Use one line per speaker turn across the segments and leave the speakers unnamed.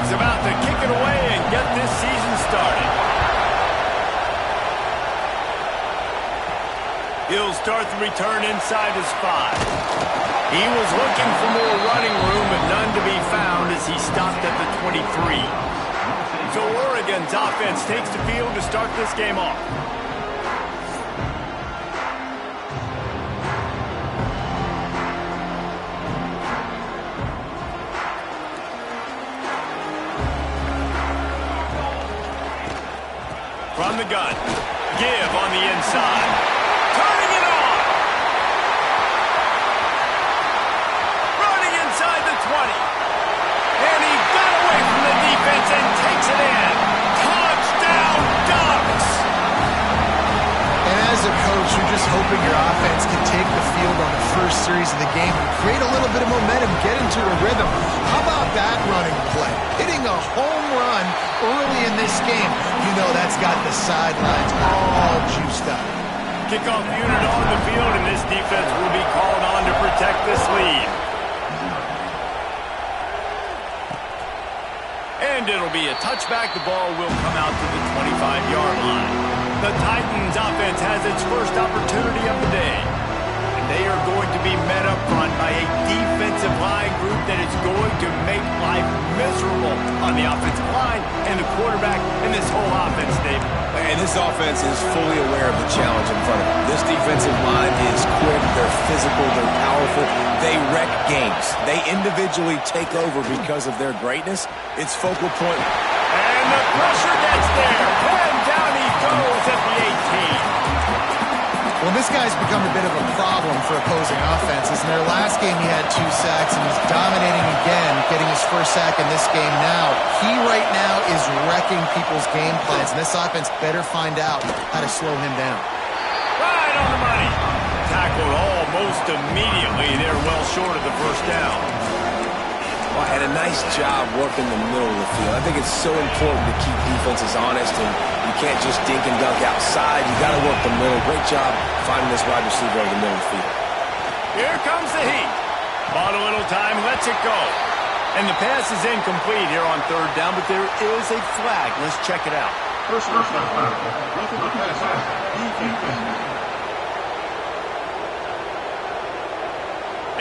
He's about to kick it away and get this season started. He'll start the return inside his 5. He was looking for more running room, but none to be found as he stopped at the 23. So Oregon's offense takes the field to start this game off. From the gun, give on the inside. Turning it on. Running inside the 20. And he got away from the defense and takes it in. Touchdown, Ducks!
And as a coach, you're just hoping your offense can take the field on the first series of the game and create a little bit of momentum, get into a rhythm. How about that running play? Hitting a home run early in this game. You know that's got the sidelines all juiced up.
Kickoff unit on the field, and this defense will be called on to protect this lead. And it'll be a touchback. The ball will come out to the 25-yard line. The Titans offense has its first opportunity of the day. And they are going to be met up front by a defensive line group that is going to make life miserable on the offensive line and the quarterback and this whole offense, Dave.
And this offense is fully aware of the challenge in front of them. This defensive line is quick, they're physical, they're powerful. They wreck games. They individually take over because of their greatness. It's focal point.
And the pressure gets there. And down he goes at the 18.
Well, this guy's become a bit of a problem for opposing offenses. In their last game, he had 2 sacks, and he's dominating again, getting his first sack in this game now. He right now is wrecking people's game plans, and this offense better find out how to slow him down.
Right on the money. Tackled almost immediately. They're well short of the first down.
Well, and a nice job working the middle of the field. I think it's so important to keep defenses honest, and you can't just dink and dunk outside. You got to work the middle. Great job finding this wide receiver over the middle of the field.
Here comes the heat. Bought a little time, lets it go. And the pass is incomplete here on third down, but there is a flag. Let's check it out.
First down.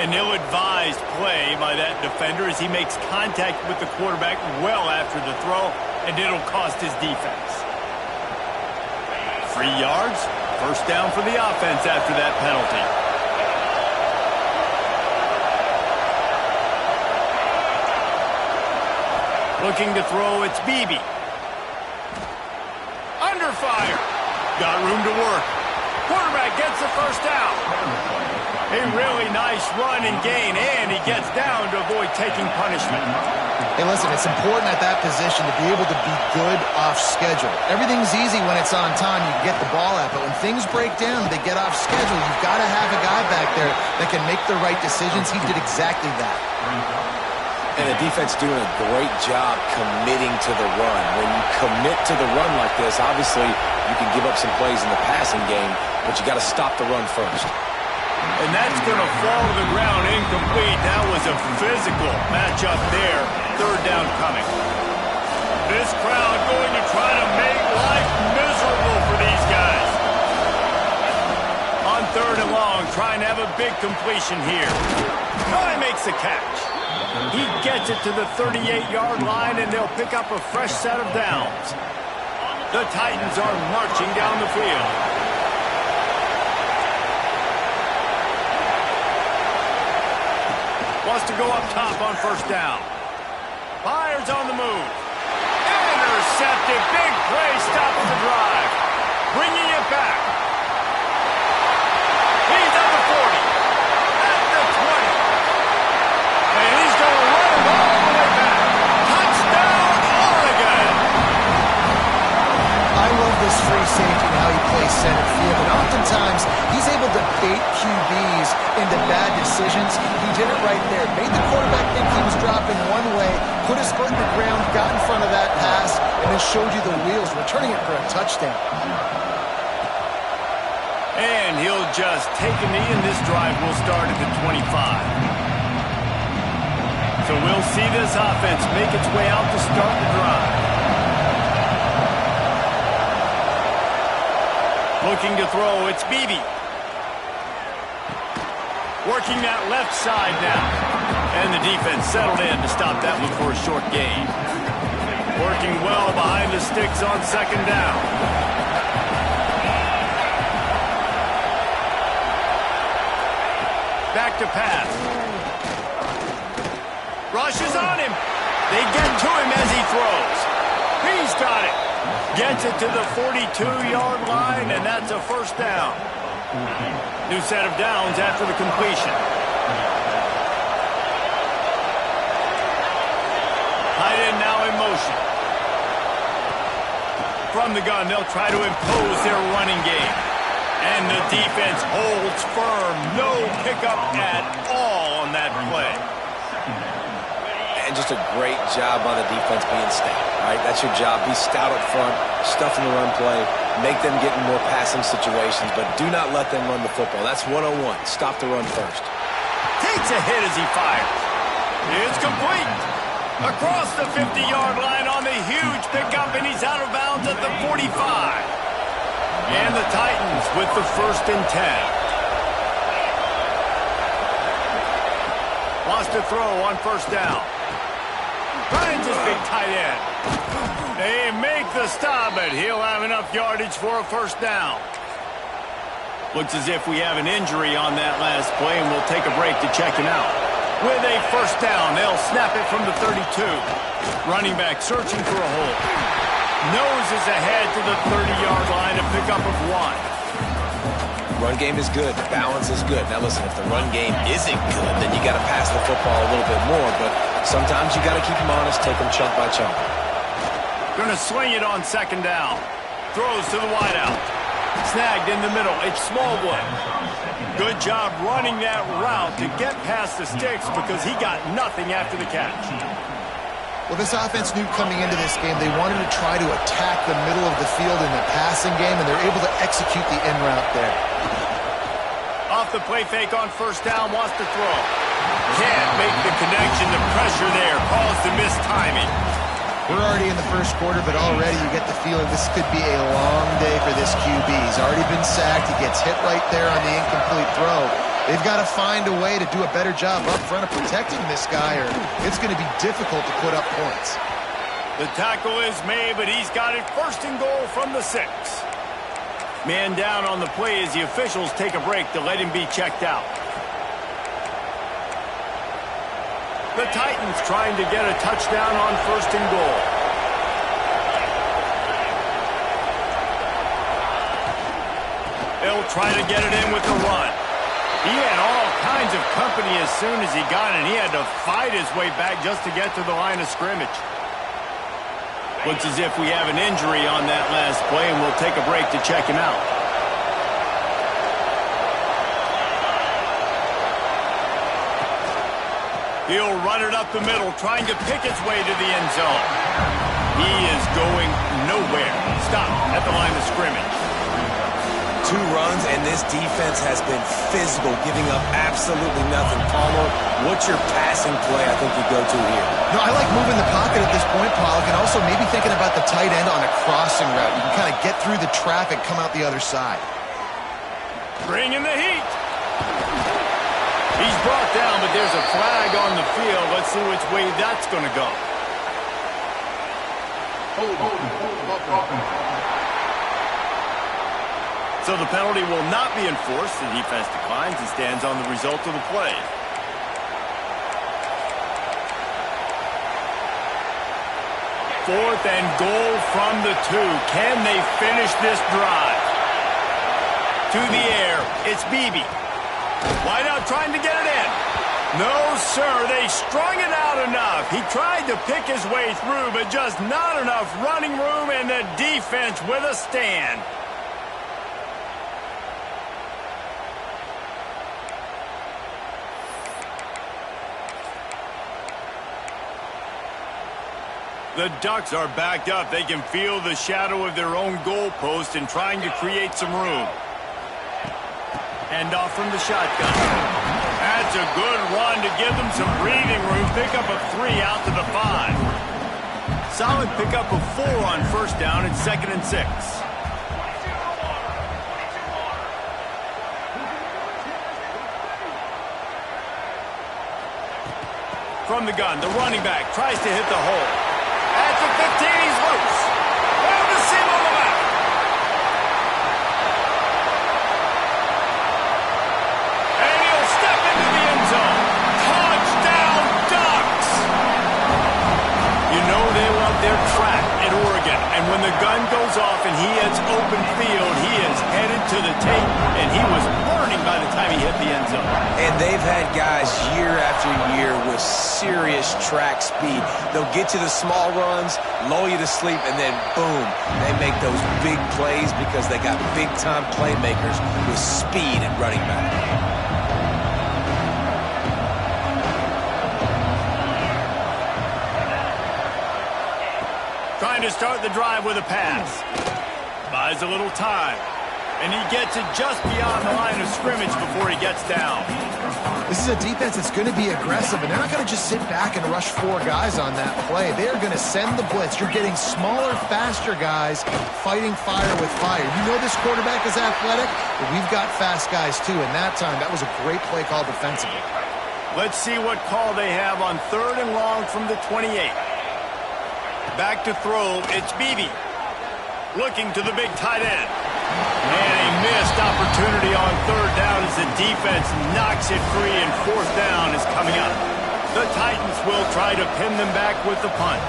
An ill-advised play by that defender as he makes contact with the quarterback well after the throw, and it'll cost his defense. 3 yards, first down for the offense after that penalty. Looking to throw, it's Beebe. Under fire. Got room to work. Quarterback gets the first down. A really nice run and gain, and he gets down to avoid taking punishment.
Hey, listen, it's important at that position to be able to be good off schedule. Everything's easy when it's on time. You can get the ball out, but when things break down, they get off schedule. You've got to have a guy back there that can make the right decisions. He did exactly that.
And the defense doing a great job committing to the run. When you commit to the run like this, obviously you can give up some plays in the passing game, but you got to stop the run first.
And that's going to fall to the ground incomplete. That was a physical matchup there. Third down coming. This crowd going to try to make life miserable for these guys. On third and long, trying to have a big completion here. Guy makes the catch. He gets it to the 38-yard line, and they'll pick up a fresh set of downs. The Titans are marching down the field. Wants to go up top on first down. Fires on the move. Intercepted. Big play. Stops the drive. Bringing it back. He's at the 40. At the 20. And he's going to run it all the way back. Touchdown, Oregon.
I love this free safety and how he plays center field. And oftentimes, he's able to bait QBs into bad decisions. He did it right there. Made the quarterback think he was dropping one way, put his foot in the ground, got in front of that pass, and then showed you the wheels, returning it for a touchdown.
And he'll just take a knee, and this drive will start at the 25. So we'll see this offense make its way out to start the drive. Looking to throw, it's Beebe. Working that left side now. And the defense settled in to stop that one for a short gain. Working well behind the sticks on second down. Back to pass. Rushes on him. They get to him as he throws. He's got it. Gets it to the 42-yard line, and that's a first down. New set of downs after the completion. Tight end now in motion. From the gun, they'll try to impose their running game. And the defense holds firm. No pickup at all on that play.
And just a great job by the defense being stout, right? That's your job. Be stout up front, stuff in the run play, make them get in more passing situations, but do not let them run the football. That's 101. Stop the run first.
Takes a hit as he fires. It's complete. Across the 50-yard line on the huge pickup, and he's out of bounds at the 45. And the Titans with the 1st and 10. Lost a throw on first down. Finds his big tight end. They make the stop, but he'll have enough yardage for a first down. Looks as if we have an injury on that last play, and we'll take a break to check him out. With a first down, they'll snap it from the 32. Running back searching for a hole. Noses ahead to the 30-yard line, a pickup of 1.
Run game is good. The balance is good. Now listen, if the run game isn't good, then you got to pass the football a little bit more. But sometimes you got to keep them honest, take them chunk by chunk.
Going to swing it on second down. Throws to the wideout. Snagged in the middle. It's Smallwood. Good job running that route to get past the sticks because he got nothing after the catch.
Well, this offense knew coming into this game they wanted to try to attack the middle of the field in the passing game, and they're able to execute the in route there.
Off the play fake on first down, wants to throw. Can't make the connection. The pressure there caused the missed timing.
We're already in the first quarter, but already you get the feeling this could be a long day for this QB. He's already been sacked. He gets hit right there on the incomplete throw. They've got to find a way to do a better job up front of protecting this guy, or it's going to be difficult to put up points.
The tackle is made, but he's got it first and goal from the 6. Man down on the play as the officials take a break to let him be checked out. The Titans trying to get a touchdown on first and goal. They'll try to get it in with the run. He had all kinds of company as soon as he got it. He had to fight his way back just to get to the line of scrimmage. Looks as if we have an injury on that last play, and we'll take a break to check him out. He'll run it up the middle, trying to pick its way to the end zone. He is going nowhere. Stop at the line of scrimmage.
2 runs, and this defense has been physical, giving up absolutely nothing. Palmer, what's your passing play I think you go to here?
No, I like moving the pocket at this point, Pollock, and also maybe thinking about the tight end on a crossing route. You can kind of get through the traffic, come out the other side.
Bring in the heat. He's brought down, but there's a flag on the field. Let's see which way that's going to go. So the penalty will not be enforced. The defense declines and stands on the result of the play. Fourth and goal from the 2. Can they finish this drive? To the air. It's Beebe. Wide out trying to get it in. No, sir. They strung it out enough. He tried to pick his way through, but just not enough running room, and the defense with a stand. The Ducks are backed up. They can feel the shadow of their own goalpost and trying to create some room. And off from the shotgun. At That's a good run to give them some breathing room. Pick up a 3 out to the 5. Solid pickup of 4 on first down and 2nd and 6. From the gun, the running back tries to hit the hole. At the 15, he's loose. Down the seam on the back. And he'll step into the end zone. Touchdown, Ducks! You know they love their track at Oregon. And when the gun goes off and he hits open field, he is headed to the tape, and he was burning by the time he hit the end zone.
And they've had guys year after year with serious track speed. They'll get you the small runs, lull you to sleep, and then boom, they make those big plays because they got big-time playmakers with speed at running back.
Trying to start the drive with a pass. Buys a little time. And he gets it just beyond the line of scrimmage before he gets down.
This is a defense that's going to be aggressive, and they're not going to just sit back and rush 4 guys on that play. They are going to send the blitz. You're getting smaller, faster guys fighting fire with fire. You know this quarterback is athletic, but we've got fast guys too, and that time, that was a great play call defensively.
Let's see what call they have on 3rd and long from the 28. Back to throw, it's Beebe. Looking to the big tight end. And a missed opportunity on 3rd down as the defense knocks it free, and 4th down is coming up. The Titans will try to pin them back with the punt.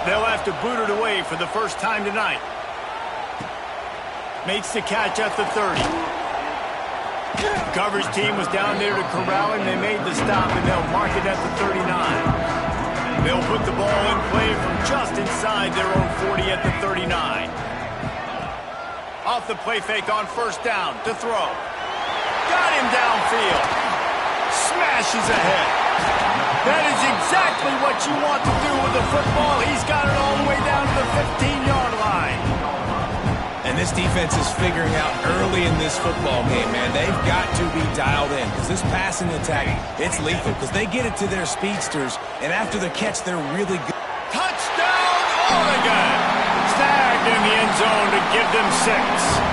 They'll have to boot it away for the first time tonight. Makes the catch at the 30. The coverage team was down there to corral him. They made the stop, and they'll mark it at the 39. They'll put the ball in play from just inside their own 40 at the 39. Off the play fake on 1st down to throw. Got him downfield. Smashes ahead. That is exactly what you want to do with the football. He's got it all the way down to the 15-yard line.
And this defense is figuring out early in this football game, man. They've got to be dialed in because this passing attack, it's lethal because they get it to their speedsters, and after the catch, they're really good.
Touchdown, Oregon! Snagged in the end zone to give them 6.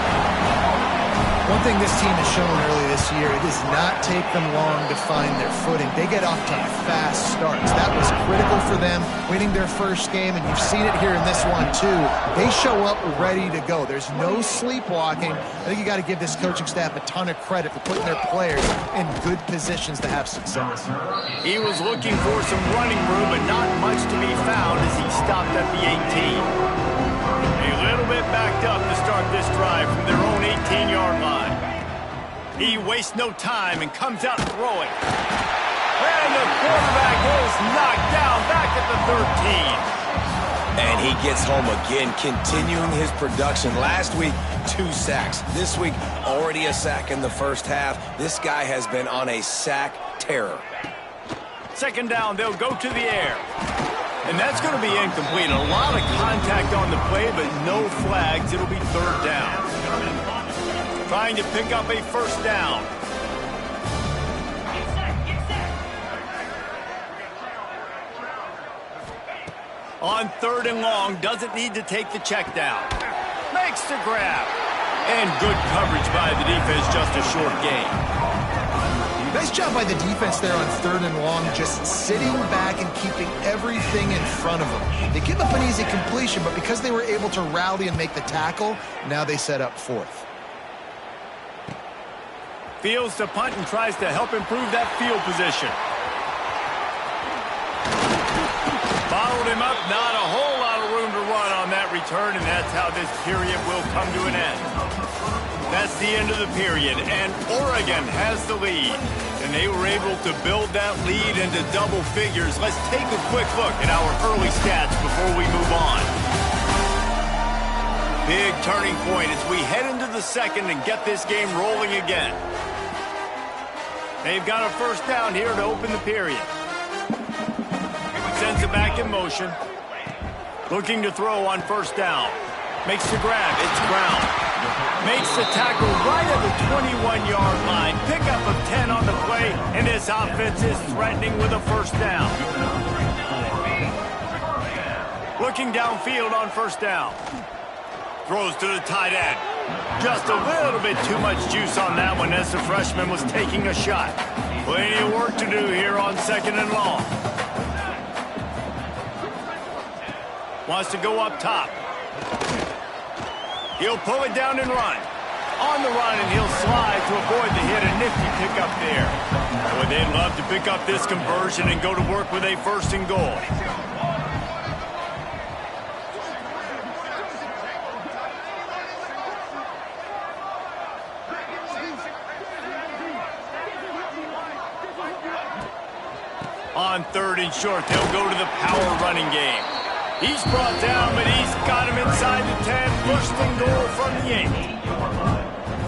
One thing this team has shown early this year, it does not take them long to find their footing. They get off to fast starts. That was critical for them, winning their first game, and you've seen it here in this one too. They show up ready to go. There's no sleepwalking. I think you got to give this coaching staff a ton of credit for putting their players in good positions to have success.
He was looking for some running room, but not much to be found as he stopped at the 18. A little bit backed up to start this drive from their own 18-yard line. He wastes no time and comes out throwing. And the quarterback is knocked down back at the 13.
And he gets home again, continuing his production. Last week, 2 sacks. This week, already a sack in the first half. This guy has been on a sack terror.
2nd down, they'll go to the air. And that's going to be incomplete. A lot of contact on the play, but no flags. It'll be 3rd down. Trying to pick up a 1st down. On 3rd and long, doesn't need to take the check down. Makes the grab. And good coverage by the defense, just a short gain.
Nice job by the defense there on 3rd and long, just sitting back and keeping everything in front of them. They give up an easy completion, but because they were able to rally and make the tackle, now they set up 4th.
Fields to punt and tries to help improve that field position. Followed him up, not a whole lot of room to run on that return, and that's how this period will come to an end. That's the end of the period, and Oregon has the lead. And they were able to build that lead into double figures. Let's take a quick look at our early stats before we move on. Big turning point as we head into the 2nd and get this game rolling again. They've got a 1st down here to open the period. Sends it back in motion. Looking to throw on 1st down. Makes the grab. It's Brown. Makes the tackle right at the 21-yard line. Pickup of 10 on the play, and this offense is threatening with a first down. Looking downfield on first down. Throws to the tight end. Just a little bit too much juice on that one as the freshman was taking a shot. Plenty of work to do here on second and long. Wants to go up top. He'll pull it down and run. On the run, and he'll slide to avoid the hit. A nifty pickup there. Boy, they'd love to pick up this conversion and go to work with a first and goal. On third and short, they'll go to the power running game. He's brought down, but he's got him inside the 10. First and goal from the 8.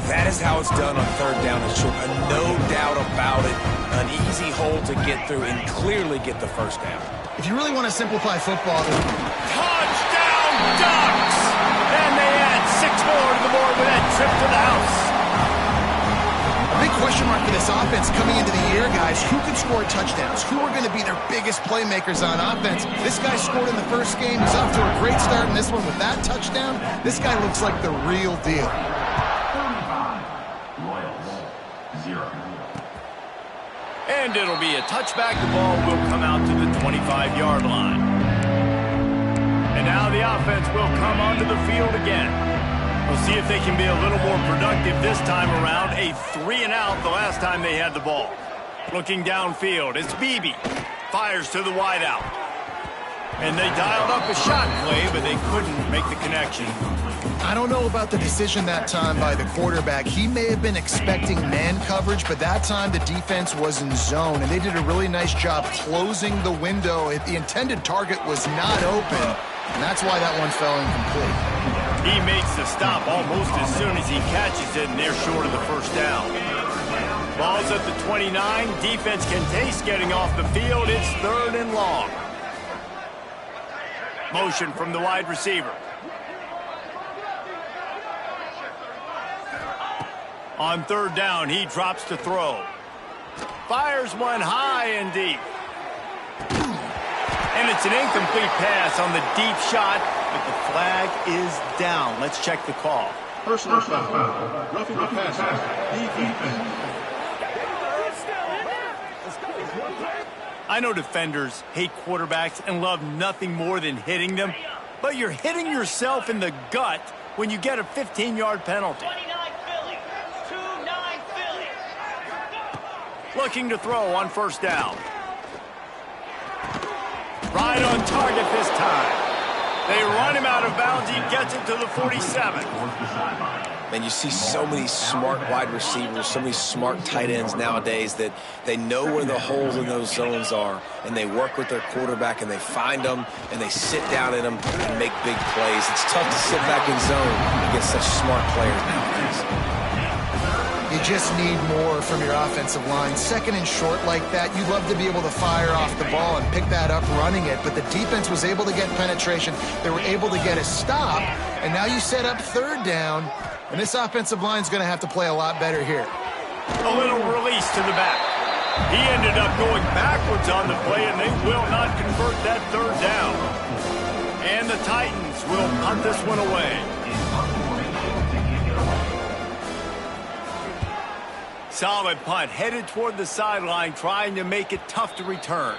That is how it's done on third down and short. No doubt about it. An easy hole to get through and clearly get the first down.
If you really want to simplify football,
touchdown Ducks! And they add 6 more to the board with that trip to the house.
a big question mark for this offense coming into the year, guys. Who could score touchdowns? Who are going to be their biggest playmakers on offense? This guy scored in the first game. He's off to a great start in this one with that touchdown. This guy looks like the real deal.
And it'll be a touchback. The ball will come out to the 25-yard line. And now the offense will come onto the field again. We'll see if they can be a little more productive this time around. A 3-and-out the last time they had the ball. Looking downfield, it's Beebe. Fires to the wideout. And they dialed up a shot play, but they couldn't make the connection.
I don't know about the decision that time by the quarterback. He may have been expecting man coverage, but that time the defense was in zone, and they did a really nice job closing the window. The intended target was not open, and that's why that one fell incomplete.
He makes the stop almost as soon as he catches it, and they're short of the first down. Ball's at the 29. Defense can taste getting off the field. It's 3rd and long. Motion from the wide receiver. On 3rd down, he drops to throw. Fires one high and deep. And it's an incomplete pass on the deep shot, but the flag is down. Let's check the call.
Personal foul. Roughing the passer. Defense.
I know defenders hate quarterbacks and love nothing more than hitting them, but you're hitting yourself in the gut when you get a 15-yard penalty. Looking to throw on 1st down. Right on target this time. They run him out of bounds. He gets it to the 47.
And you see so many smart wide receivers, so many smart tight ends nowadays that they know where the holes in those zones are, and they work with their quarterback, and they find them, and they sit down in them and make big plays. It's tough to sit back in zone against such smart players nowadays.
You just need more from your offensive line. 2nd and short like that, you'd love to be able to fire off the ball and pick that up running it, but the defense was able to get penetration. They were able to get a stop, and now you set up 3rd down, and this offensive line is going to have to play a lot better here.
A little release to the back. He ended up going backwards on the play, and they will not convert that 3rd down. And the Titans will punt this one away. Solid punt, headed toward the sideline, trying to make it tough to return.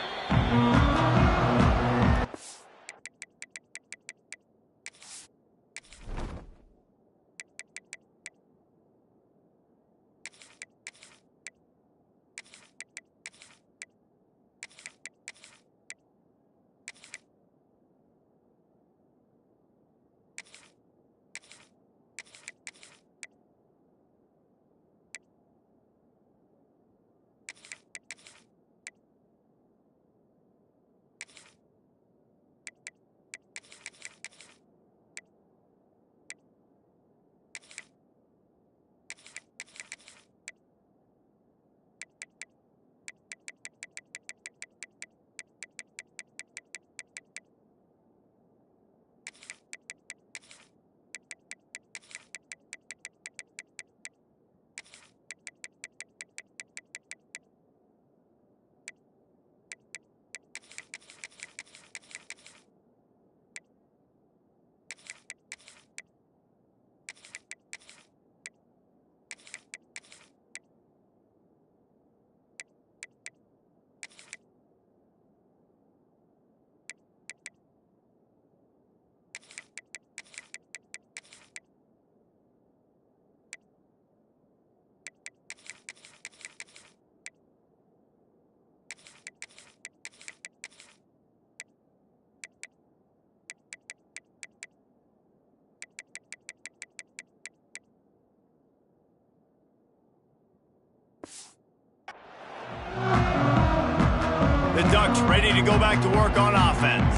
ready to go back to work on offense.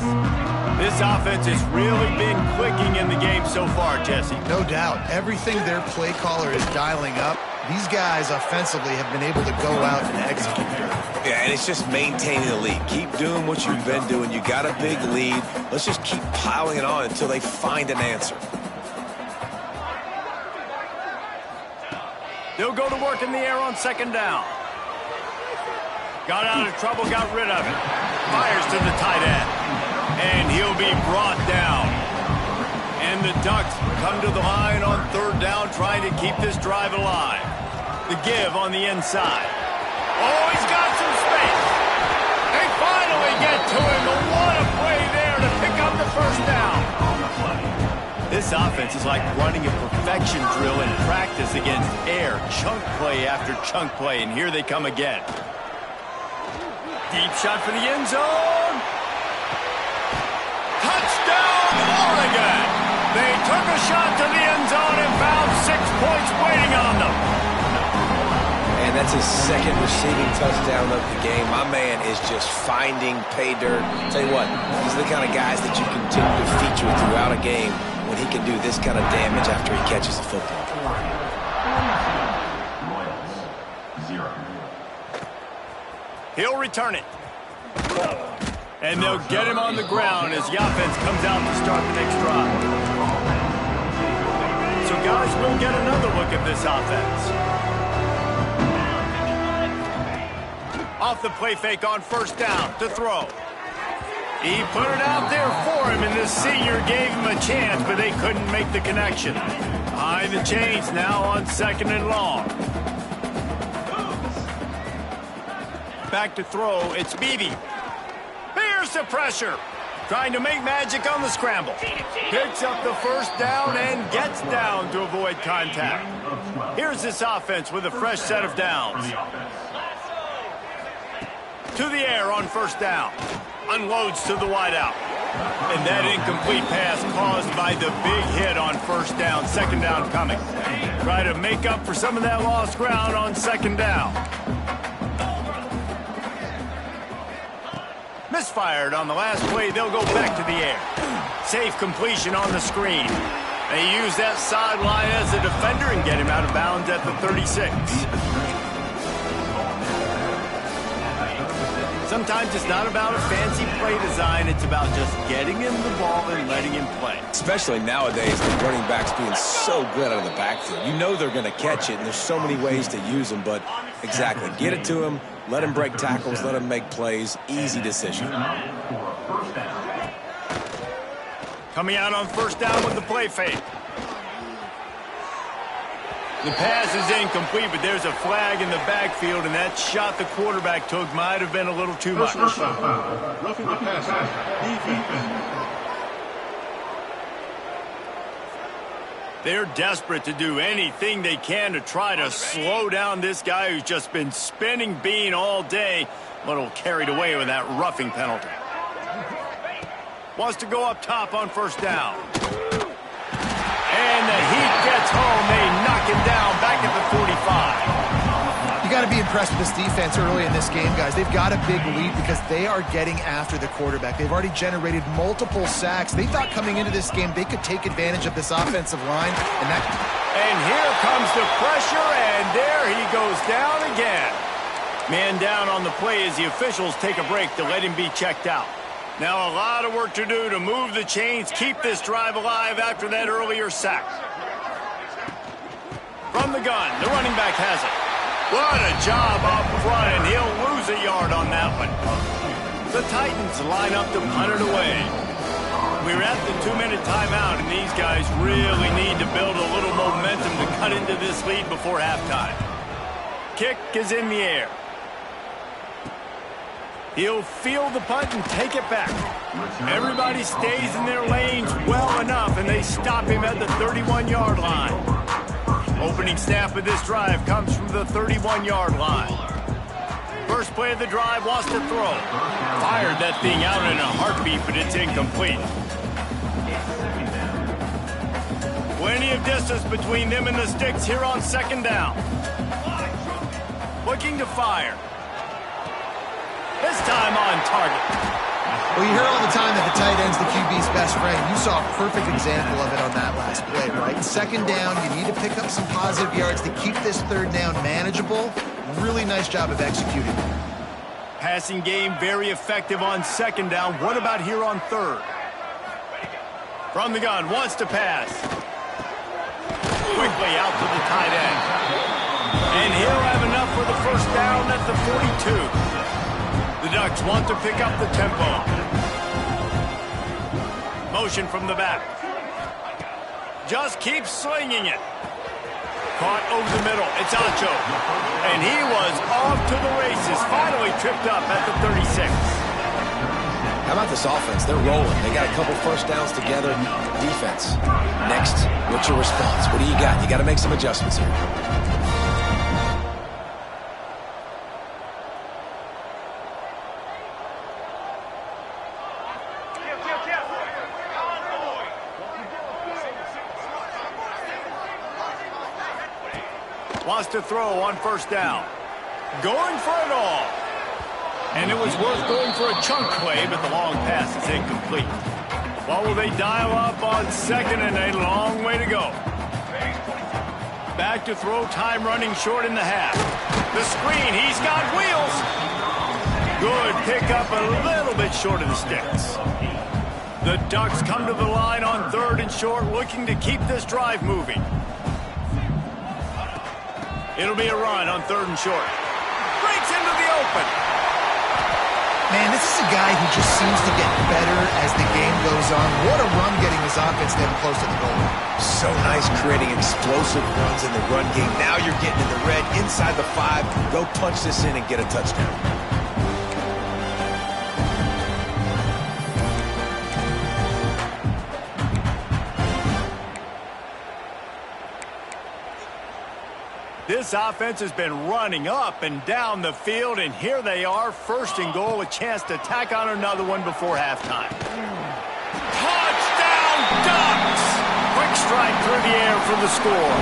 This offense has really been clicking in the game so far, Jesse.
No doubt. Everything their play caller is dialing up, these guys offensively have been able to go out and execute here.
Yeah, and it's just maintaining the lead. Keep doing what you've been doing. You got a big lead. Let's just keep piling it on until they find an answer.
They'll go to work in the air on second down. Got out of trouble, got rid of it. Fires to the tight end. And he'll be brought down. And the Ducks come to the line on third down, trying to keep this drive alive. The give on the inside. Oh, he's got some space. They finally get to him. But what a play there to pick up the first down. This offense is like running a perfection drill in practice against air. Chunk play after chunk play, and here they come again. Deep shot for the end zone. Touchdown, Oregon! They took a shot to the end zone and found 6 points waiting on them.
And that's his second receiving touchdown of the game. My man is just finding pay dirt. Tell you what, these are the kind of guys that you continue to feature throughout a game when he can do this kind of damage after he catches the football.
He'll return it. And they'll get him on the ground as the offense comes out to start the next drive. So, guys, we'll get another look at this offense. Off the play fake on first down to throw. He put it out there for him, and the senior gave him a chance, but they couldn't make the connection. Behind the chains now on second and long. Back to throw, it's Beebe. Here's the pressure. Trying to make magic on the scramble. Picks up the first down and gets down to avoid contact. Here's this offense with a fresh set of downs. To the air on first down. Unloads to the wideout. And that incomplete pass caused by the big hit on first down. Second down coming. Try to make up for some of that lost ground on second down. Misfired on the last play. They'll go back to the air. Safe completion on the screen. They use that sideline as a defender and get him out of bounds at the 36. Sometimes it's not about a fancy play design. It's about just getting him the ball and letting him play.
Especially nowadays, the running backs being so good out of the backfield. You know they're going to catch it, and there's so many ways to use them, but exactly. Get it to him, let him break tackles, let him make plays. Easy decision.
Coming out on first down with the play fake. The pass is incomplete, but there's a flag in the backfield, and that shot the quarterback took might have been a little too much.
Roughing the passer. Defense.
They're desperate to do anything they can to try to slow down this guy who's just been spinning bean all day. A little carried away with that roughing penalty. Wants to go up top on first down. And the heat gets home. They knock him down back at the 45.
You got to be impressed with this defense early in this game, guys. They've got a big lead because they are getting after the quarterback. They've already generated multiple sacks. They thought coming into this game they could take advantage of this offensive line.
And here comes the pressure, and there he goes down again. Man down on the play as the officials take a break to let him be checked out. Now a lot of work to do to move the chains, keep this drive alive after that earlier sack. From the gun, the running back has it. What a job up front, and he'll lose a yard on that one. The Titans line up to punt it away. We're at the 2-minute timeout, and these guys really need to build a little momentum to cut into this lead before halftime. Kick is in the air. He'll field the punt and take it back. Everybody stays in their lanes well enough, and they stop him at the 31-yard line. Opening snap of this drive comes from the 31-yard line. First play of the drive, wants to throw. Fired that thing out in a heartbeat, but it's incomplete. Plenty of distance between them and the sticks here on second down. Looking to fire. This time on target.
Well, you hear all the time that the tight end's the QB's best friend. You saw a perfect example of it on that last play, right? Second down, you need to pick up some positive yards to keep this third down manageable. Really nice job of executing.
Passing game very effective on second down. What about here on third? From the gun, wants to pass. Quickly out to the tight end. And he'll have enough for the first down at the 42. The Ducks want to pick up the tempo. Motion from the back. Just keeps slinging it. Caught over the middle. It's Acho. And he was off to the races. Finally tripped up at the 36.
How about this offense? They're rolling. They got a couple first downs together. Defense. Next, what's your response? What do you got? You got to make some adjustments here.
Wants to throw on first down. Going for it all. And it was worth going for a chunk play, but the long pass is incomplete. What will they dial up on second, and a long way to go. Back to throw, time running short in the half. The screen, he's got wheels. Good pickup, a little bit short of the sticks. The Ducks come to the line on third and short, looking to keep this drive moving. It'll be a run on third and short. Breaks into the open.
Man, this is a guy who just seems to get better as the game goes on. What a run getting his offense them close to the goal.
So nice creating explosive runs in the run game. Now you're getting in the red, inside the 5. Go punch this in and get a touchdown.
This offense has been running up and down the field, and here they are, first and goal, a chance to tack on another one before halftime. Touchdown, Ducks! Quick strike through the air for the score.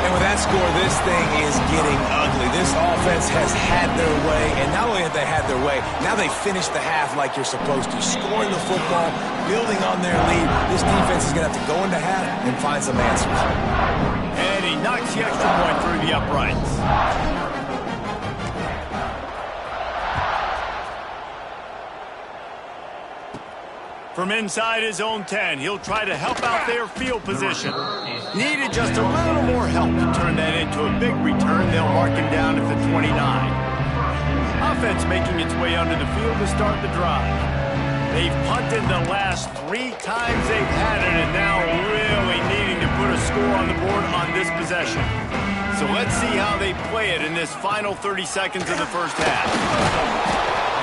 And with that score, this thing is getting ugly. This offense has had their way, and not only have they had their way, now they finish the half like you're supposed to, scoring the football, building on their lead. This defense is going to have to go into half and find some answers.
And he knocks the extra point through the uprights. From inside his own 10, he'll try to help out their field position. Needed just a little more help to turn that into a big return. They'll mark him down at the 29. Offense making its way onto the field to start the drive. They've punted the last 3 times they've had it, and now really needing to put a score on the board on this possession. So let's see how they play it in this final 30 seconds of the first half.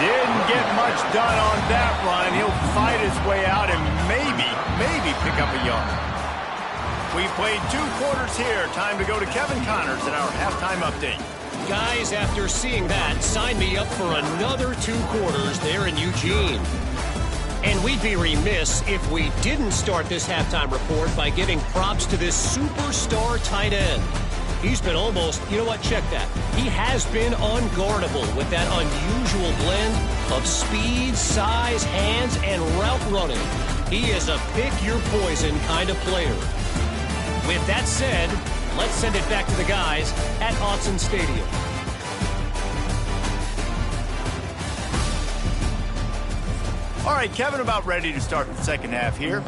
Didn't get much done on that run. He'll fight his way out and maybe pick up a yard. We've played 2 quarters here. Time to go to Kevin Connors in our halftime update.
Guys, after seeing that, sign me up for another 2 quarters there in Eugene. And we'd be remiss if we didn't start this halftime report by giving props to this superstar tight end. He's been almost, you know what, check that. He has been unguardable with that unusual blend of speed, size, hands, and route running. He is a pick-your-poison kind of player. With that said, let's send it back to the guys at Autzen Stadium.
All right, Kevin, about ready to start the second half here.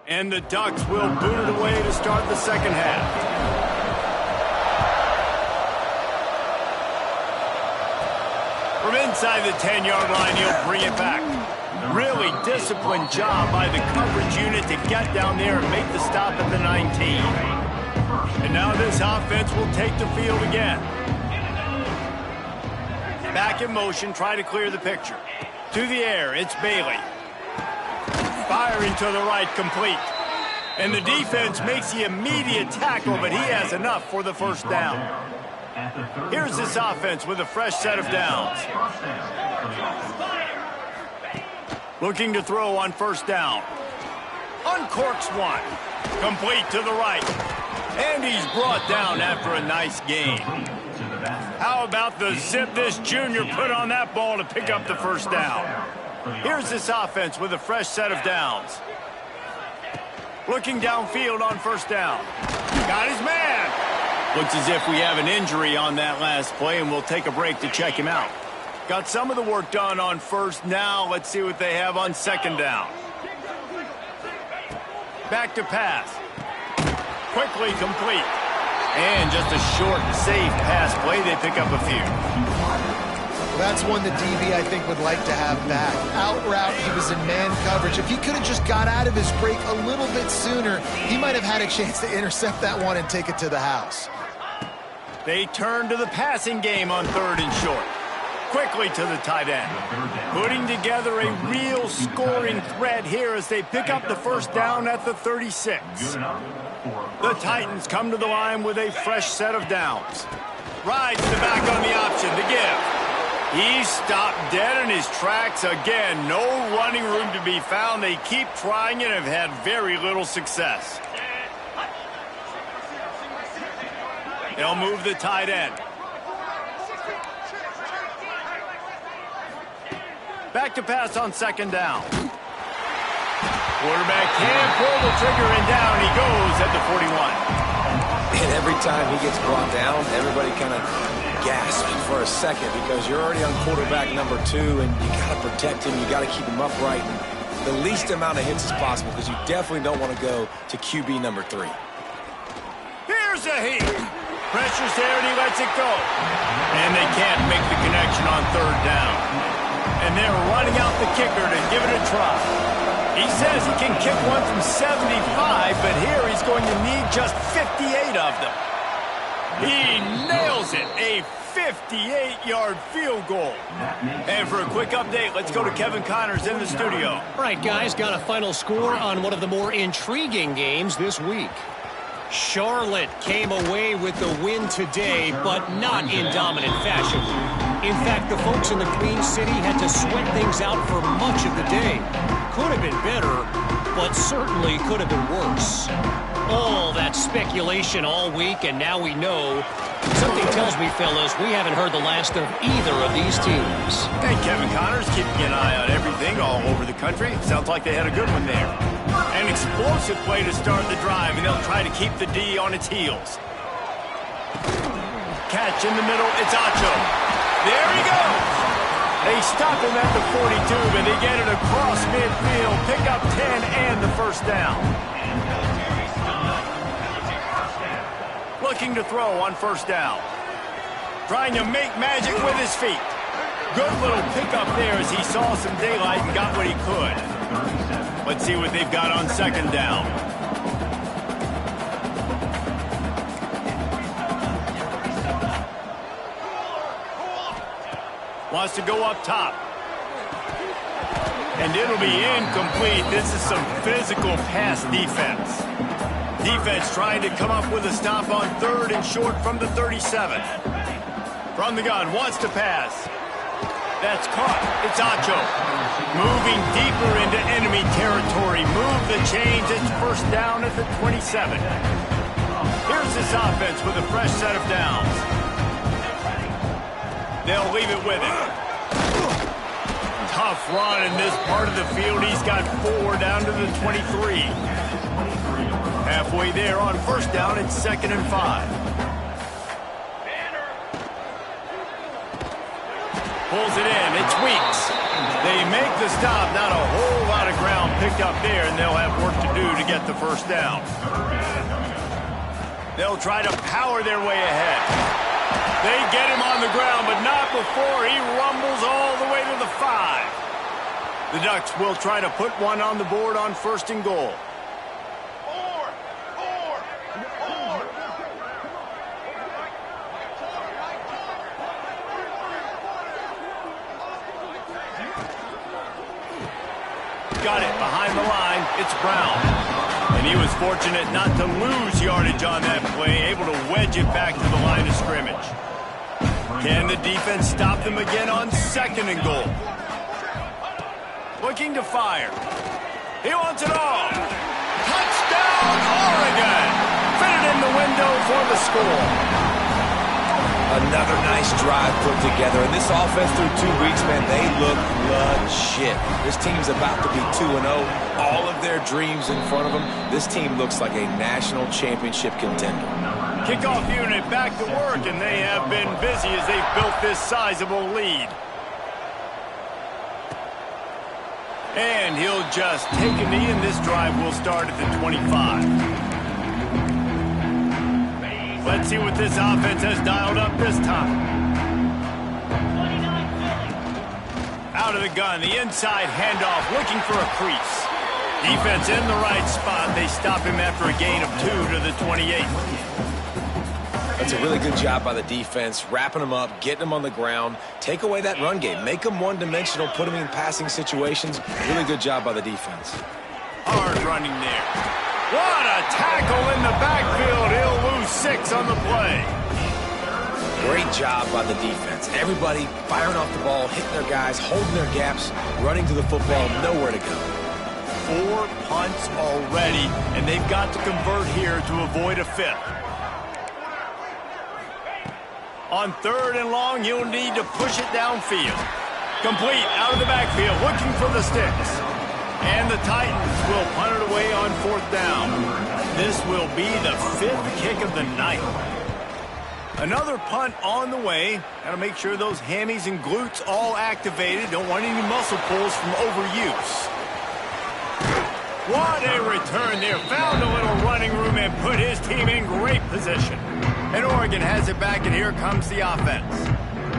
And the Ducks will boot it away to start the second half. From inside the 10-yard line, he'll bring it back. Really disciplined job by the coverage unit to get down there and make the stop at the 19. And now this offense will take the field again. Back in motion, try to clear the picture. To the air, it's Bailey. Firing to the right, complete. And the defense makes the immediate tackle, but he has enough for the first down. Here's this offense with a fresh set of downs. Looking to throw on first down. Uncorks one. Complete to the right. And he's brought down after a nice gain. How about the zip this junior put on that ball to pick up the first down? Here's this offense with a fresh set of downs. Looking downfield on first down. Got his man. Looks as if we have an injury on that last play, and we'll take a break to check him out. Got some of the work done on first. Now let's see what they have on second down. Back to pass. Quickly complete. And just a short, safe pass play. They pick up a few.
That's one the DB, I think, would like to have back. Out route, he was in man coverage. If he could have just got out of his break a little bit sooner, he might have had a chance to intercept that one and take it to the house.
They turn to the passing game on third and short. Quickly to the tight end. Putting together a real scoring threat here as they pick up the first down at the 36. The Titans come to the line with a fresh set of downs. Rides the back on the option to give. He stopped dead in his tracks again. No running room to be found. They keep trying and have had very little success. They'll move the tight end. Back to pass on second down. Quarterback can't pull the trigger, and down he goes at the 41.
And every time he gets brought down, everybody kind of gasps for a second because you're already on quarterback number 2, and you got to protect him. You got to keep him upright. And the least amount of hits as possible because you definitely don't want to go to QB number 3.
Here's a heat. Pressure's there, and he lets it go. And they can't make the connection on third down. And they're running out the kicker to give it a try. He says he can kick one from 75, but here he's going to need just 58 of them. He nails it, a 58-yard field goal. And for a quick update, let's go to Kevin Connors in the studio.
All right, guys, got a final score on one of the more intriguing games this week. Charlotte came away with the win today, but not in dominant fashion. In fact, the folks in the Queen City had to sweat things out for much of the day. Could have been better, but certainly could have been worse. All that speculation all week, and now we know. Something tells me, fellas, we haven't heard the last of either of these teams.
Hey, Kevin Connors, keeping an eye on everything all over the country. Sounds like they had a good one there. An explosive play to start the drive, and they'll try to keep the D on its heels. Catch in the middle, it's Acho. There he goes. They stop him at the 42, but they get it across midfield, pick up 10 and the first down. Looking to throw on first down. Trying to make magic with his feet. Good little pickup there as he saw some daylight and got what he could. Let's see what they've got on second down. Wants to go up top. And it'll be incomplete. This is some physical pass defense. Defense trying to come up with a stop on third and short from the 37. From the gun, wants to pass. That's caught. It's Acho. Moving deeper into enemy territory. Move the chains. It's first down at the 27. Here's this offense with a fresh set of downs. They'll leave it with him. Tough run in this part of the field. He's got 4 down to the 23. Halfway there on first down. It's 2nd and 5. Pulls it in. It's Weeks. They make the stop. Not a whole lot of ground picked up there, and they'll have work to do to get the first down. They'll try to power their way ahead. They get him on the ground, but not before he rumbles all the way to the 5. The Ducks will try to put one on the board on 1st and goal. Got it behind the line. It's Brown. And he was fortunate not to lose yardage on that play, able to wedge it back to the line of scrimmage. Can the defense stop them again on 2nd and goal? Looking to fire. He wants it all. Touchdown, Oregon! Fitted in the window for the score.
Another nice drive put together. And this offense through 2 weeks, man, they look legit. This team's about to be 2-0. All of their dreams in front of them. This team looks like a national championship contender.
Kickoff unit back to work, and they have been busy as they've built this sizable lead. And he'll just take a knee, and this drive will start at the 25. Let's see what this offense has dialed up this time. Out of the gun, the inside handoff, looking for a crease. Defense in the right spot. They stop him after a gain of 2 to the 28.
That's a really good job by the defense, wrapping them up, getting them on the ground, take away that run game, make them one-dimensional, put them in passing situations. Really good job by the defense.
Hard running there. What a tackle in the backfield. He'll lose 6 on the play.
Great job by the defense. Everybody firing off the ball, hitting their guys, holding their gaps, running to the football, nowhere to go.
4 punts already, and they've got to convert here to avoid a 5th. On 3rd and long, you'll need to push it downfield. Complete out of the backfield, looking for the sticks. And the Titans will punt it away on 4th down. This will be the 5th kick of the night. Another punt on the way. Got to make sure those hammies and glutes all activated. Don't want any muscle pulls from overuse. What a return there. Found a little running room and put his team in great position. And Oregon has it back, and here comes the offense.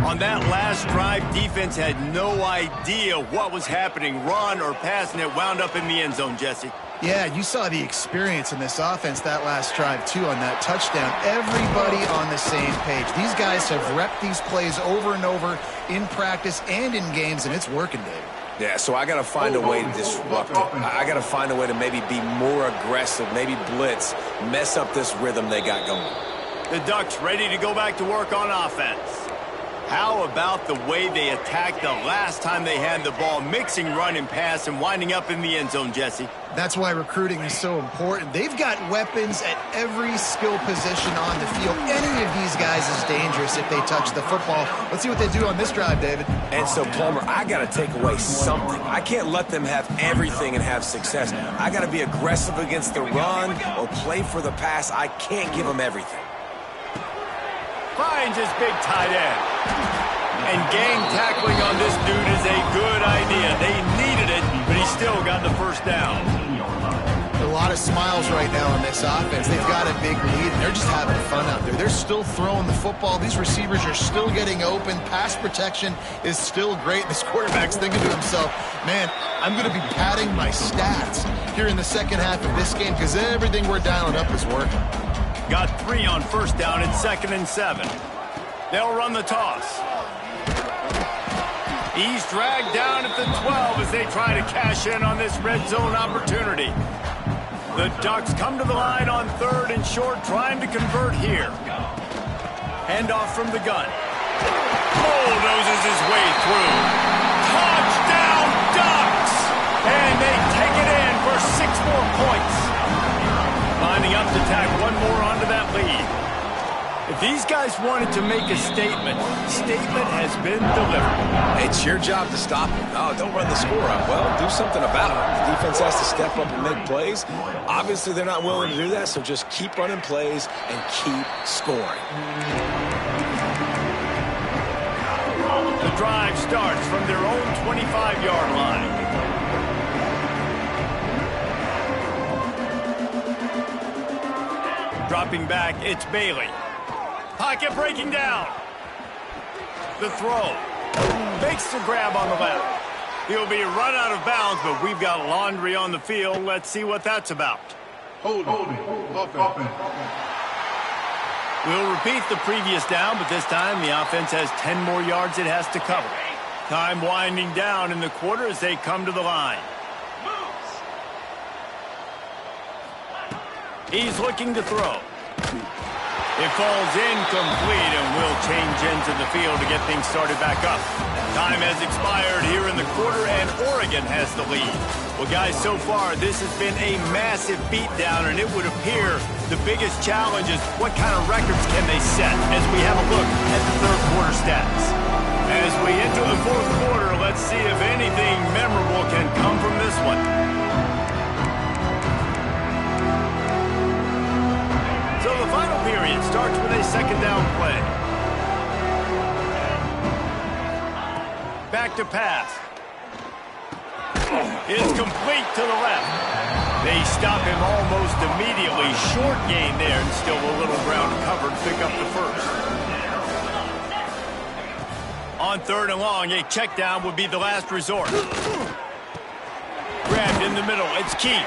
On that last drive, defense had no idea what was happening, run or pass, and it wound up in the end zone, Jesse.
Yeah, you saw the experience in this offense that last drive, too, on that touchdown. Everybody on the same page. These guys have repped these plays over and over in practice and in games, and it's working, David.
Yeah, so I got to find a way to disrupt it. I got to find a way to maybe be more aggressive, maybe blitz, mess up this rhythm they got going.
The Ducks ready to go back to work on offense. How about the way they attacked the last time they had the ball, mixing run and pass and winding up in the end zone, Jesse?
That's why recruiting is so important. They've got weapons at every skill position on the field. Any of these guys is dangerous if they touch the football. Let's see what they do on this drive, David.
And so, Palmer, I got to take away something. I can't let them have everything and have success. I got to be aggressive against the run or play for the pass. I can't give them everything.
Finds his big tight end. And gang tackling on this dude is a good idea. They needed it, but he still got the first down.
A lot of smiles right now on this offense. They've got a big lead, and they're just having fun out there. They're still throwing the football. These receivers are still getting open. Pass protection is still great. This quarterback's thinking to himself, man, I'm going to be padding my stats here in the second half of this game because everything we're dialing up is working.
Got 3 on first down and 2nd and 7. They'll run the toss. He's dragged down at the 12 as they try to cash in on this red zone opportunity. The Ducks come to the line on 3rd and short, trying to convert here. Handoff from the gun. Bulldozes his way through. Touchdown, Ducks! And they take it in for 6 more points. Lining up to tack one more onto that lead. If these guys wanted to make a statement has been delivered.
It's your job to stop them. Oh, don't run the score up. Well, do something about it. The defense has to step up and make plays. Obviously, they're not willing to do that, so just keep running plays and keep scoring.
The drive starts from their own 25-yard line. Dropping back, it's Bailey. Pocket breaking down. The throw. Makes the grab on the left. He'll be run out of bounds, but we've got laundry on the field. Let's see what that's about.
Holding. Offense.
We'll repeat the previous down, but this time the offense has 10 more yards it has to cover. Time winding down in the quarter as they come to the line. He's looking to throw. It falls incomplete and will change ends of the field to get things started back up. Time has expired here in the quarter, and Oregon has the lead. Well, guys, so far, this has been a massive beatdown, and it would appear the biggest challenge is what kind of records can they set as we have a look at the third quarter stats. As we enter the fourth quarter, let's see if anything memorable can come from this one. So the final period starts with a second down play. Back to pass. It's complete to the left. They stop him almost immediately. Short gain there, and still a little ground covered. Pick up the first. On third and long, a check down would be the last resort. Grabbed in the middle. It's Keith.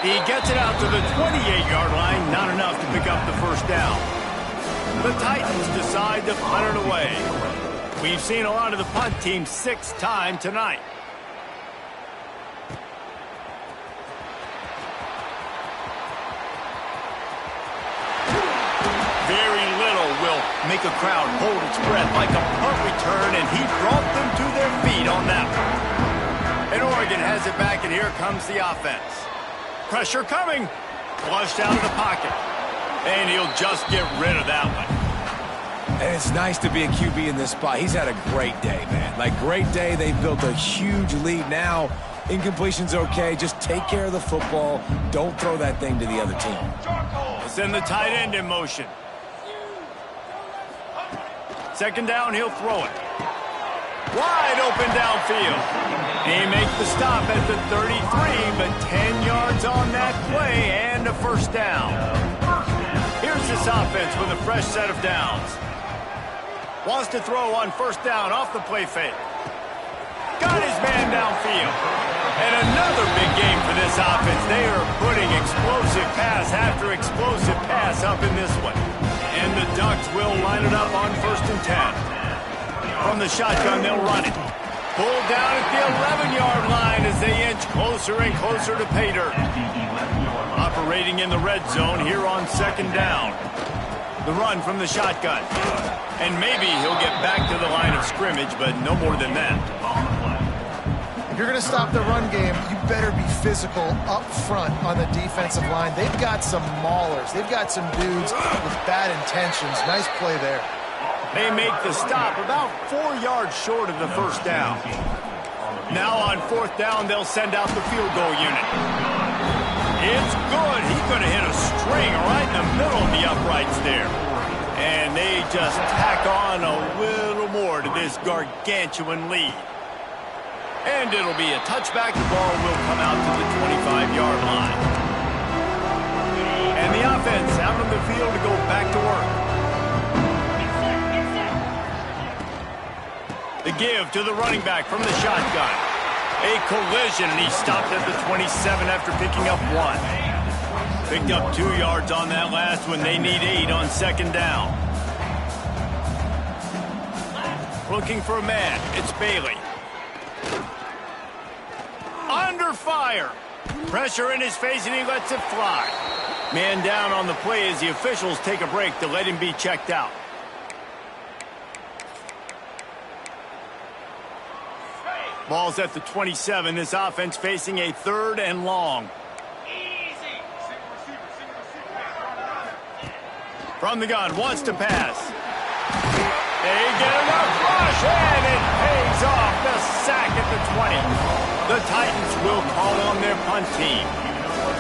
He gets it out to the 28-yard line. Not enough to pick up the first down. The Titans decide to punt it away. We've seen a lot of the punt team 6 times tonight. Very little will make a crowd hold its breath like a punt return, and he brought them to their feet on that one. And Oregon has it back, and here comes the offense. Pressure coming. Flushed out of the pocket. And he'll just get rid of that one.
And it's nice to be a QB in this spot. He's had a great day, man. Like, great day. They've built a huge lead now. Incompletion's okay. Just take care of the football. Don't throw that thing to the other team.
Send the tight end in motion. Second down, he'll throw it. Wide open downfield. He makes the stop at the 33, but 10 yards on that play and a first down. Here's this offense with a fresh set of downs. Wants to throw on first down off the play fake. Got his man downfield. And another big game for this offense. They are putting explosive pass after explosive pass up in this one. And the Ducks will line it up on 1st and 10. From the shotgun, they'll run it. Pulled down at the 11-yard line as they inch closer and closer to pay dirt. Operating in the red zone here on 2nd down. The run from the shotgun. And maybe he'll get back to the line of scrimmage, but no more than that.
If you're going to stop the run game, you better be physical up front on the defensive line. They've got some maulers. They've got some dudes with bad intentions. Nice play there.
They make the stop about 4 yards short of the first down. Now on 4th down, they'll send out the field goal unit. It's good. He's going to hit a string right in the middle of the uprights there. And they just tack on a little more to this gargantuan lead. And it'll be a touchback. The ball will come out to the 25-yard line. And the offense out on the field to go back to work. The give to the running back from the shotgun. A collision, and he stopped at the 27 after picking up 1. Picked up 2 yards on that last one. They need 8 on 2nd down. Looking for a man. It's Bailey. Under fire. Pressure in his face, and he lets it fly. Man down on the play as the officials take a break to let him be checked out. Ball's at the 27. This offense facing a 3rd and long. From the gun, wants to pass. They get enough rush, and it pays off. The sack at the 20. The Titans will call on their punt team.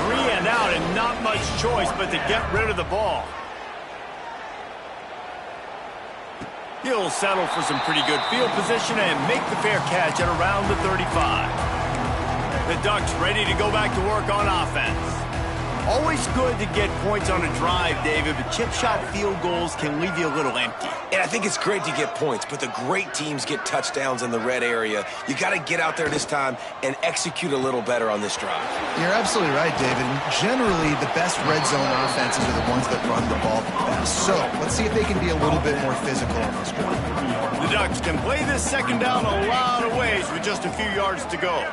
3 and out, and not much choice but to get rid of the ball. He'll settle for some pretty good field position and make the fair catch at around the 35. The Ducks ready to go back to work on offense. Always good to get points on a drive, David, but chip shot field goals can leave you a little empty.
And I think it's great to get points, but the great teams get touchdowns in the red area. You got to get out there this time and execute a little better on this drive.
You're absolutely right, David. And generally, the best red zone offenses are the ones that run the ball the best. So let's see if they can be a little bit more physical on this drive.
The Ducks can play this second down a lot of ways with just a few yards to go.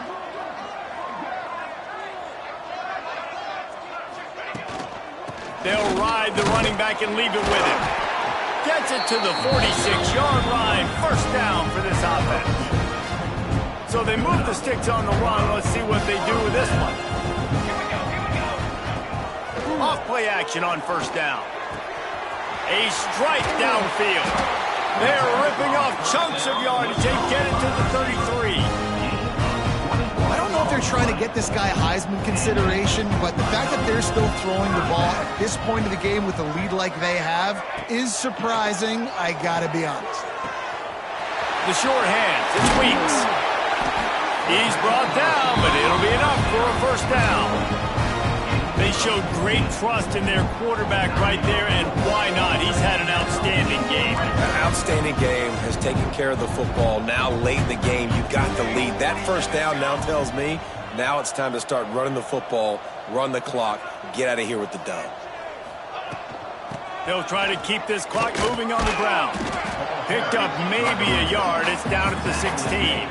They'll ride the running back and leave it with him. Gets it to the 46-yard line. First down for this offense. So they move the sticks on the run. Let's see what they do with this one. Off-play action on first down. A strike downfield. They're ripping off chunks of yardage. They get it to the 33.
I don't know if they're trying to get this guy Heisman consideration, but the fact that they're still throwing the ball at this point of the game with a lead like they have is surprising, I gotta be honest.
The short hands, it's Weeks. He's brought down, but it'll be enough for a first down. They showed great trust in their quarterback right there, and why not? He's had an outstanding game.
An outstanding game, has taken care of the football. Now late in the game, you got the lead. That first down now tells me now it's time to start running the football, run the clock, get out of here with the dub.
They'll try to keep this clock moving on the ground. Picked up maybe a yard. It's down at the 16.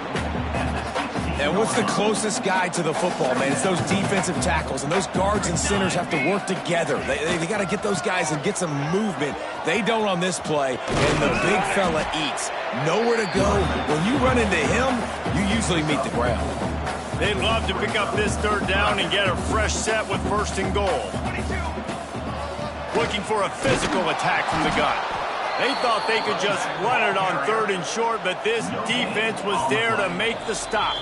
And what's the closest guy to the football, man? It's those defensive tackles, and those guards and centers have to work together. They got to get those guys and get some movement. They don't on this play, and the big fella eats. Nowhere to go. When you run into him, you usually meet the ground.
They'd love to pick up this third down and get a fresh set with first and goal. Looking for a physical attack from the gun. They thought they could just run it on third and short, but this defense was there to make the stop.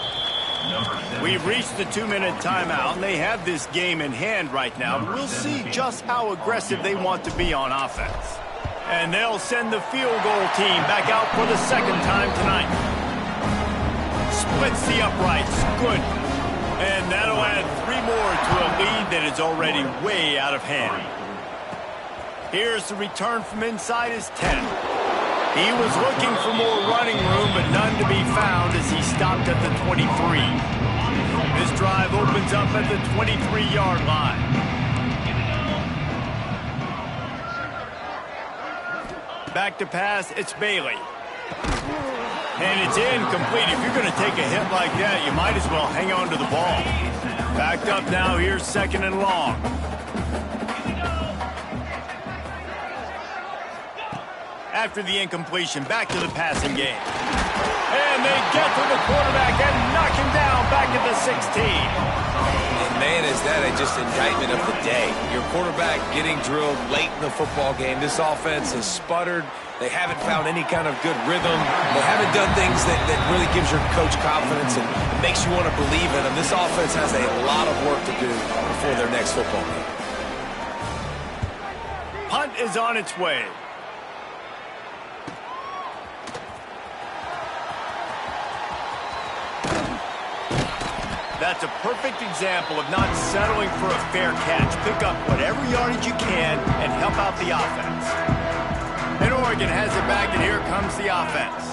We've reached the 2-minute timeout, and they have this game in hand right now. We'll see just how aggressive they want to be on offense. And they'll send the field goal team back out for the second time tonight. Splits the uprights. Good. And that'll add 3 more to a lead that is already way out of hand. Here's the return from inside his 10. He was looking for more running room, but none to be found as he stopped at the 23. This drive opens up at the 23-yard line. Back to pass, it's Bailey. And it's incomplete. If you're going to take a hit like that, you might as well hang on to the ball. Backed up now, here's second and long. After the incompletion, back to the passing game. And they get to the quarterback and knock him down back at the 16.
And man, is that just indictment of the day. Your quarterback getting drilled late in the football game. This offense has sputtered. They haven't found any kind of good rhythm. They haven't done things that really gives your coach confidence and makes you want to believe in them. This offense has a lot of work to do before their next football game.
Punt is on its way. That's a perfect example of not settling for a fair catch. Pick up whatever yardage you can and help out the offense. And Oregon has it back, and here comes the offense.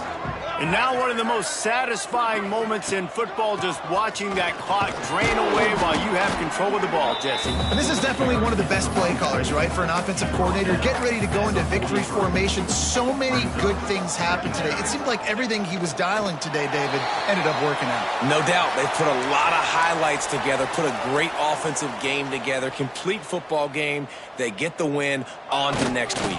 And now one of the most satisfying moments in football, just watching that clock drain away while you have control of the ball, Jesse.
And this is definitely one of the best play callers, right, for an offensive coordinator. Get ready to go into victory formation. So many good things happened today. It seemed like everything he was dialing today, David, ended up working out.
No doubt. They put a lot of highlights together, put a great offensive game together, complete football game. They get the win. On to next week.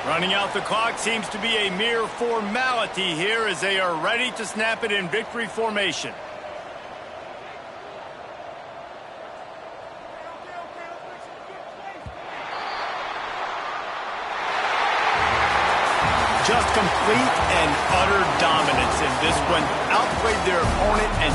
Running out the clock seems to be a mere formality here as they are ready to snap it in victory formation. Just complete and utter dominance in this one. Outplayed their opponent and